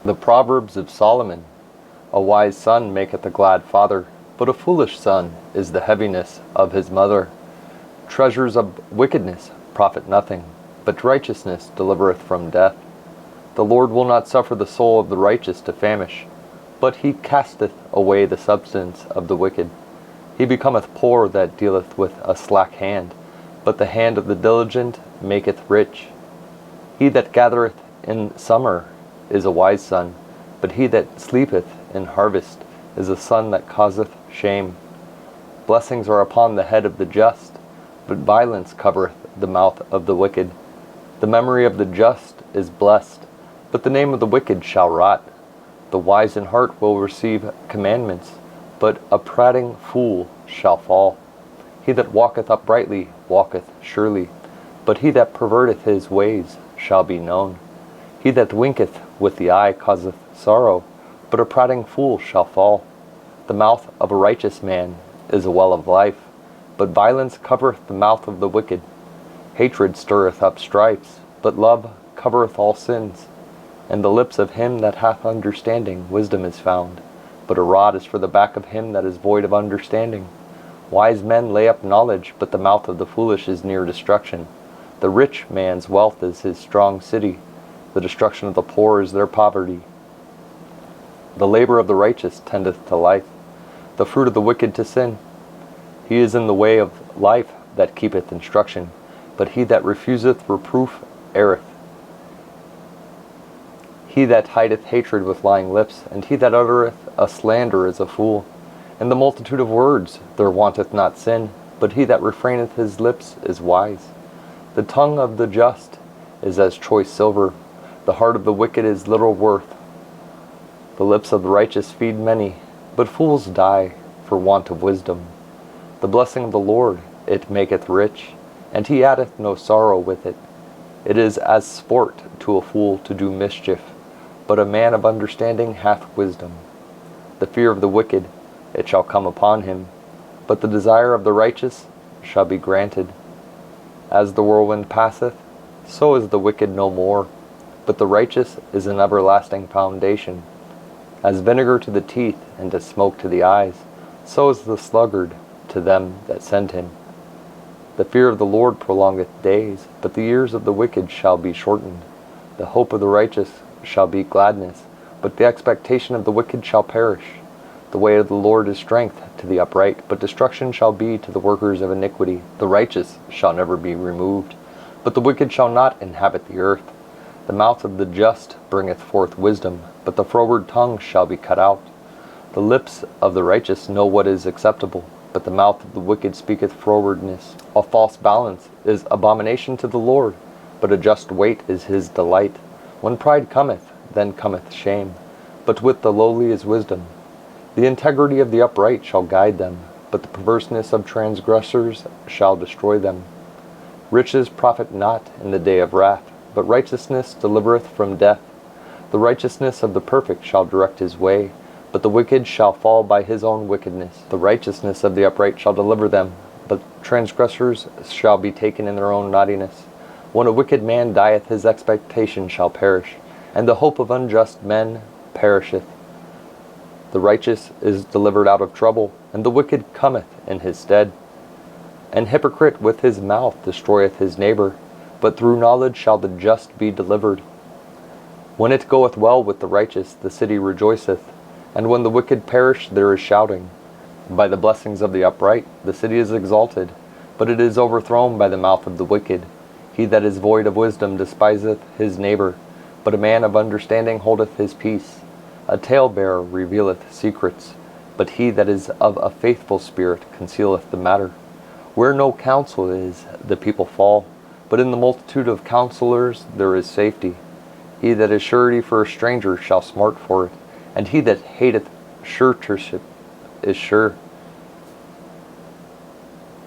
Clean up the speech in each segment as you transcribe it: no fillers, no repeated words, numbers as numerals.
The Proverbs of Solomon. A wise son maketh a glad father, but a foolish son is the heaviness of his mother. Treasures of wickedness profit nothing, but righteousness delivereth from death. The Lord will not suffer the soul of the righteous to famish, but he casteth away the substance of the wicked. He becometh poor that dealeth with a slack hand, but the hand of the diligent maketh rich. He that gathereth in summer is a wise son, but he that sleepeth in harvest is a son that causeth shame. Blessings are upon the head of the just, but violence covereth the mouth of the wicked. The memory of the just is blessed, but the name of the wicked shall rot. The wise in heart will receive commandments, but a prating fool shall fall. He that walketh uprightly walketh surely, but he that perverteth his ways shall be known. He that winketh with the eye causeth sorrow, but a prating fool shall fall. The mouth of a righteous man is a well of life, but violence covereth the mouth of the wicked. Hatred stirreth up strifes, but love covereth all sins. In the lips of him that hath understanding wisdom is found, but a rod is for the back of him that is void of understanding. Wise men lay up knowledge, but the mouth of the foolish is near destruction. The rich man's wealth is his strong city. The destruction of the poor is their poverty. The labor of the righteous tendeth to life, the fruit of the wicked to sin. He is in the way of life that keepeth instruction, but he that refuseth reproof erreth. He that hideth hatred with lying lips, and he that uttereth a slander is a fool. In the multitude of words there wanteth not sin, but he that refraineth his lips is wise. The tongue of the just is as choice silver, the heart of the wicked is little worth. The lips of the righteous feed many, but fools die for want of wisdom. The blessing of the Lord, it maketh rich, and he addeth no sorrow with it. It is as sport to a fool to do mischief, but a man of understanding hath wisdom. The fear of the wicked, it shall come upon him, but the desire of the righteous shall be granted. As the whirlwind passeth, so is the wicked no more, but the righteous is an everlasting foundation. As vinegar to the teeth, and as smoke to the eyes, so is the sluggard to them that send him. The fear of the Lord prolongeth days, but the years of the wicked shall be shortened. The hope of the righteous shall be gladness, but the expectation of the wicked shall perish. The way of the Lord is strength to the upright, but destruction shall be to the workers of iniquity. The righteous shall never be removed, but the wicked shall not inhabit the earth. The mouth of the just bringeth forth wisdom, but the froward tongue shall be cut out. The lips of the righteous know what is acceptable, but the mouth of the wicked speaketh frowardness. A false balance is abomination to the Lord, but a just weight is his delight. When pride cometh, then cometh shame, but with the lowly is wisdom. The integrity of the upright shall guide them, but the perverseness of transgressors shall destroy them. Riches profit not in the day of wrath, but righteousness delivereth from death. The righteousness of the perfect shall direct his way, but the wicked shall fall by his own wickedness. The righteousness of the upright shall deliver them, but transgressors shall be taken in their own naughtiness. When a wicked man dieth, his expectation shall perish, and the hope of unjust men perisheth. The righteous is delivered out of trouble, and the wicked cometh in his stead. An hypocrite with his mouth destroyeth his neighbor, but through knowledge shall the just be delivered. When it goeth well with the righteous, the city rejoiceth, and when the wicked perish, there is shouting. By the blessings of the upright, the city is exalted, but it is overthrown by the mouth of the wicked. He that is void of wisdom despiseth his neighbor, but a man of understanding holdeth his peace. A talebearer revealeth secrets, but he that is of a faithful spirit concealeth the matter. Where no counsel is, the people fall, but in the multitude of counselors there is safety. He that is surety for a stranger shall smart for it, and he that hateth suretyship is sure.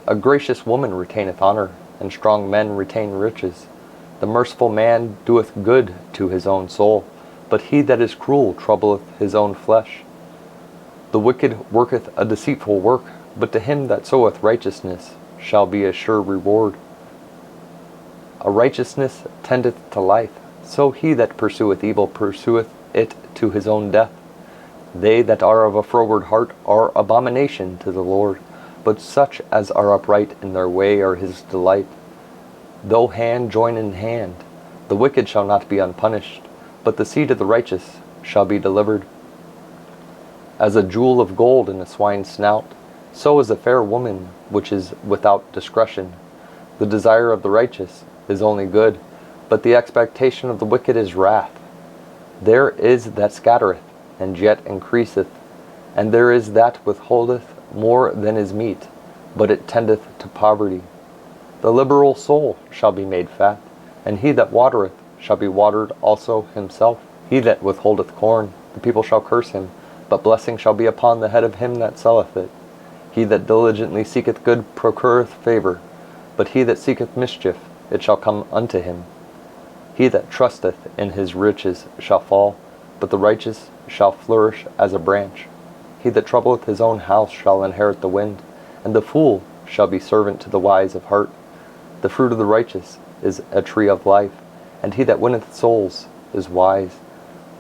A gracious woman retaineth honor, and strong men retain riches. The merciful man doeth good to his own soul, but he that is cruel troubleth his own flesh. The wicked worketh a deceitful work, but to him that soweth righteousness shall be a sure reward. A righteousness tendeth to life, so he that pursueth evil pursueth it to his own death. They that are of a froward heart are abomination to the Lord, but such as are upright in their way are his delight. Though hand join in hand, the wicked shall not be unpunished, but the seed of the righteous shall be delivered. As a jewel of gold in a swine's snout, so is a fair woman which is without discretion. The desire of the righteous is only good, but the expectation of the wicked is wrath. There is that scattereth, and yet increaseth, and there is that withholdeth more than is meet, but it tendeth to poverty. The liberal soul shall be made fat, and he that watereth shall be watered also himself. He that withholdeth corn, the people shall curse him, but blessing shall be upon the head of him that selleth it. He that diligently seeketh good procureth favor, but he that seeketh mischief, it shall come unto him. He that trusteth in his riches shall fall, but the righteous shall flourish as a branch. He that troubleth his own house shall inherit the wind, and the fool shall be servant to the wise of heart. The fruit of the righteous is a tree of life, and he that winneth souls is wise.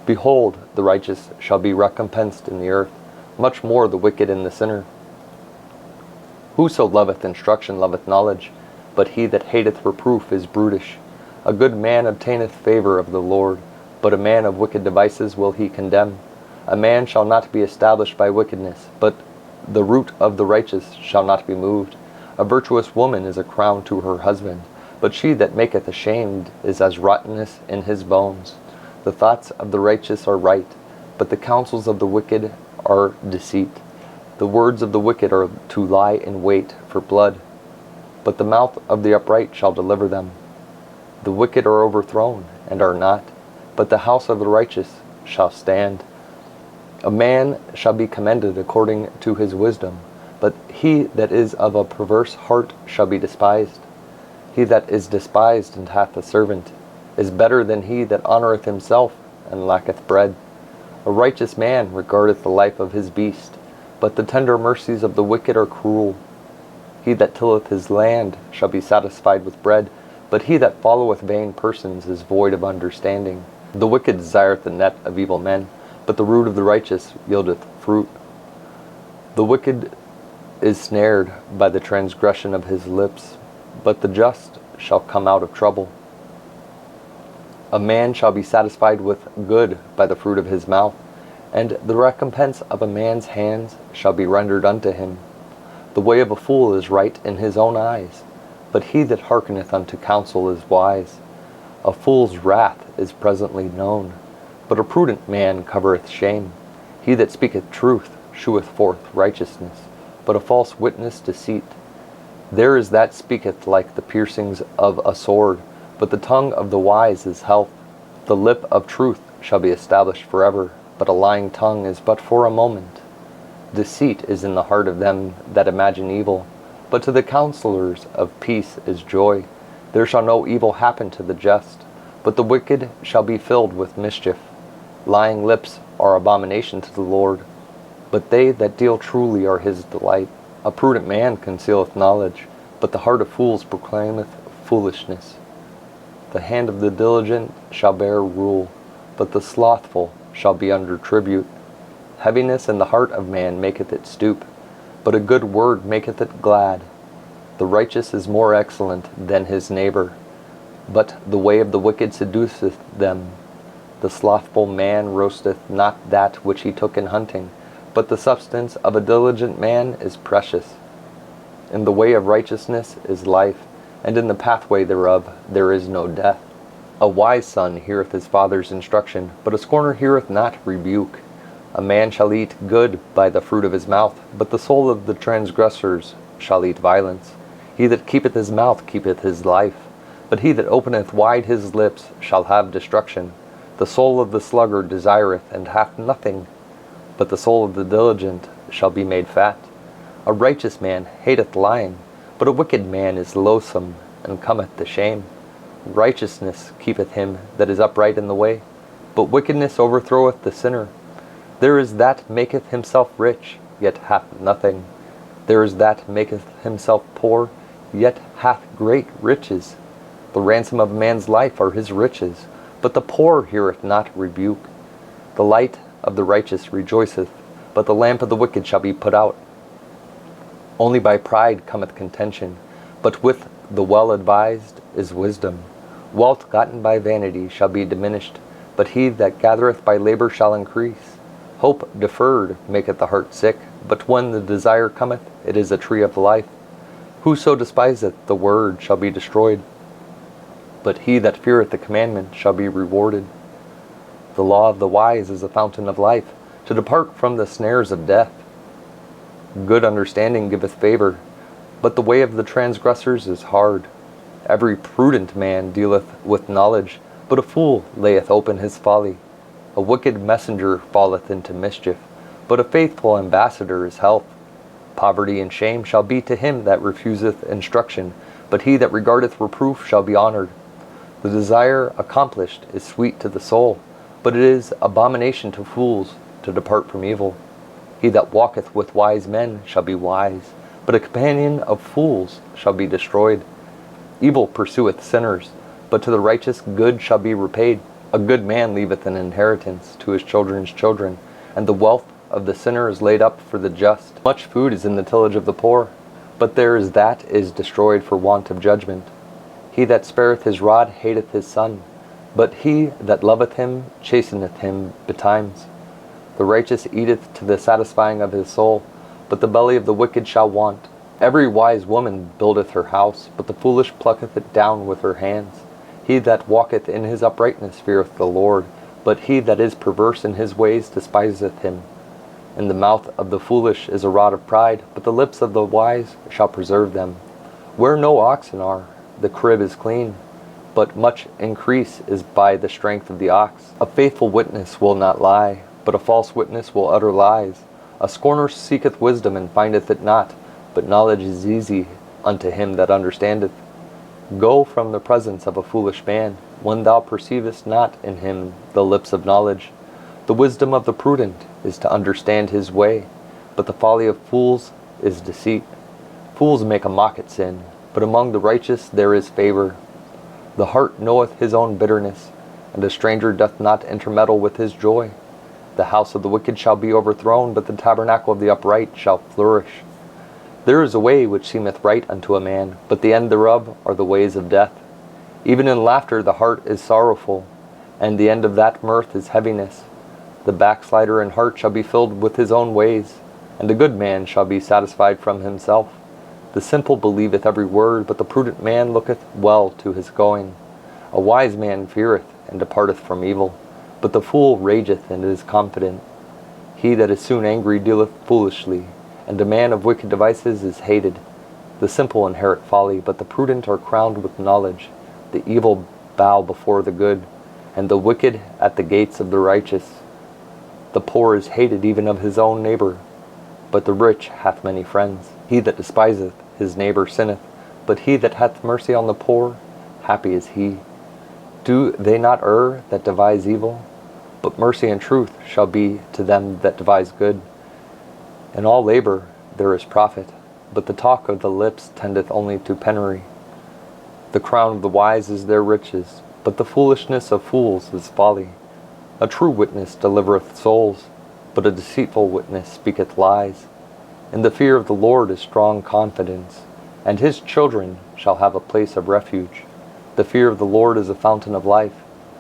Behold, the righteous shall be recompensed in the earth, much more the wicked and the sinner. Whoso loveth instruction loveth knowledge, but he that hateth reproof is brutish. A good man obtaineth favor of the Lord, but a man of wicked devices will he condemn. A man shall not be established by wickedness, but the root of the righteous shall not be moved. A virtuous woman is a crown to her husband, but she that maketh ashamed is as rottenness in his bones. The thoughts of the righteous are right, but the counsels of the wicked are deceit. The words of the wicked are to lie in wait for blood, but the mouth of the upright shall deliver them. The wicked are overthrown, and are not, but the house of the righteous shall stand. A man shall be commended according to his wisdom, but he that is of a perverse heart shall be despised. He that is despised and hath a servant is better than he that honoureth himself and lacketh bread. A righteous man regardeth the life of his beast, but the tender mercies of the wicked are cruel. He that tilleth his land shall be satisfied with bread, but he that followeth vain persons is void of understanding. The wicked desireth the net of evil men, but the root of the righteous yieldeth fruit. The wicked is snared by the transgression of his lips, but the just shall come out of trouble. A man shall be satisfied with good by the fruit of his mouth, and the recompense of a man's hands shall be rendered unto him. The way of a fool is right in his own eyes, but he that hearkeneth unto counsel is wise. A fool's wrath is presently known, but a prudent man covereth shame. He that speaketh truth sheweth forth righteousness, but a false witness deceit. There is that speaketh like the piercings of a sword, but the tongue of the wise is health. The lip of truth shall be established forever, but a lying tongue is but for a moment. Deceit is in the heart of them that imagine evil, but to the counselors of peace is joy. There shall no evil happen to the just, but the wicked shall be filled with mischief. Lying lips are abomination to the Lord, but they that deal truly are his delight. A prudent man concealeth knowledge, but the heart of fools proclaimeth foolishness. The hand of the diligent shall bear rule, but the slothful shall be under tribute. Heaviness in the heart of man maketh it stoop, but a good word maketh it glad. The righteous is more excellent than his neighbor, but the way of the wicked seduceth them. The slothful man roasteth not that which he took in hunting, but the substance of a diligent man is precious. In the way of righteousness is life, and in the pathway thereof there is no death. A wise son heareth his father's instruction, but a scorner heareth not rebuke. A man shall eat good by the fruit of his mouth, but the soul of the transgressors shall eat violence. He that keepeth his mouth keepeth his life, but he that openeth wide his lips shall have destruction. The soul of the sluggard desireth and hath nothing, but the soul of the diligent shall be made fat. A righteous man hateth lying, but a wicked man is loathsome, and cometh to shame. Righteousness keepeth him that is upright in the way, but wickedness overthroweth the sinner. There is that maketh himself rich, yet hath nothing. There is that maketh himself poor, yet hath great riches. The ransom of a man's life are his riches, but the poor heareth not rebuke. The light of the righteous rejoiceth, but the lamp of the wicked shall be put out. Only by pride cometh contention, but with the well-advised is wisdom. Wealth gotten by vanity shall be diminished, but he that gathereth by labor shall increase. Hope deferred maketh the heart sick, but when the desire cometh, it is a tree of life. Whoso despiseth the word shall be destroyed, but he that feareth the commandment shall be rewarded. The law of the wise is a fountain of life, to depart from the snares of death. Good understanding giveth favor, but the way of the transgressors is hard. Every prudent man dealeth with knowledge, but a fool layeth open his folly. A wicked messenger falleth into mischief, but a faithful ambassador is health. Poverty and shame shall be to him that refuseth instruction, but he that regardeth reproof shall be honored. The desire accomplished is sweet to the soul, but it is abomination to fools to depart from evil. He that walketh with wise men shall be wise, but a companion of fools shall be destroyed. Evil pursueth sinners, but to the righteous good shall be repaid. A good man leaveth an inheritance to his children's children, and the wealth of the sinner is laid up for the just. Much food is in the tillage of the poor, but there is that is destroyed for want of judgment. He that spareth his rod hateth his son, but he that loveth him chasteneth him betimes. The righteous eateth to the satisfying of his soul, but the belly of the wicked shall want. Every wise woman buildeth her house, but the foolish plucketh it down with her hands. He that walketh in his uprightness feareth the Lord, but he that is perverse in his ways despiseth him. In the mouth of the foolish is a rod of pride, but the lips of the wise shall preserve them. Where no oxen are, the crib is clean, but much increase is by the strength of the ox. A faithful witness will not lie, but a false witness will utter lies. A scorner seeketh wisdom and findeth it not, but knowledge is easy unto him that understandeth. Go from the presence of a foolish man, when thou perceivest not in him the lips of knowledge. The wisdom of the prudent is to understand his way, but the folly of fools is deceit. Fools make a mock at sin, but among the righteous there is favor. The heart knoweth his own bitterness, and a stranger doth not intermeddle with his joy. The house of the wicked shall be overthrown, but the tabernacle of the upright shall flourish. There is a way which seemeth right unto a man, but the end thereof are the ways of death. Even in laughter the heart is sorrowful, and the end of that mirth is heaviness. The backslider in heart shall be filled with his own ways, and a good man shall be satisfied from himself. The simple believeth every word, but the prudent man looketh well to his going. A wise man feareth, and departeth from evil, but the fool rageth and is confident. He that is soon angry dealeth foolishly, and a man of wicked devices is hated. The simple inherit folly, but the prudent are crowned with knowledge. The evil bow before the good, and the wicked at the gates of the righteous. The poor is hated even of his own neighbor, but the rich hath many friends. He that despiseth his neighbor sinneth, but he that hath mercy on the poor, happy is he. Do they not err that devise evil? But mercy and truth shall be to them that devise good. In all labor there is profit, but the talk of the lips tendeth only to penury. The crown of the wise is their riches, but the foolishness of fools is folly. A true witness delivereth souls, but a deceitful witness speaketh lies. In the fear of the Lord is strong confidence, and his children shall have a place of refuge. The fear of the Lord is a fountain of life,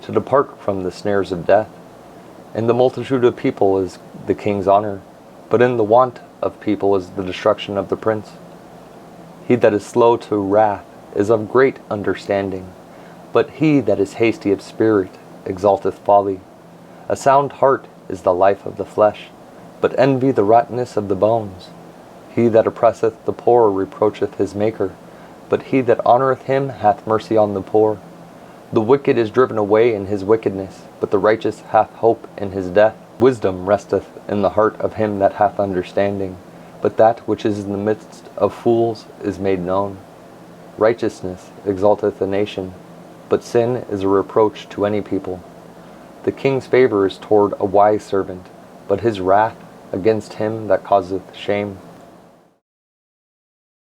to depart from the snares of death. In the multitude of people is the king's honor, but in the want of people is the destruction of the prince. He that is slow to wrath is of great understanding, but he that is hasty of spirit exalteth folly. A sound heart is the life of the flesh, but envy the rottenness of the bones. He that oppresseth the poor reproacheth his Maker, but he that honoureth him hath mercy on the poor. The wicked is driven away in his wickedness, but the righteous hath hope in his death. Wisdom resteth in the heart of him that hath understanding, but that which is in the midst of fools is made known. Righteousness exalteth a nation, but sin is a reproach to any people. The king's favor is toward a wise servant, but his wrath against him that causeth shame.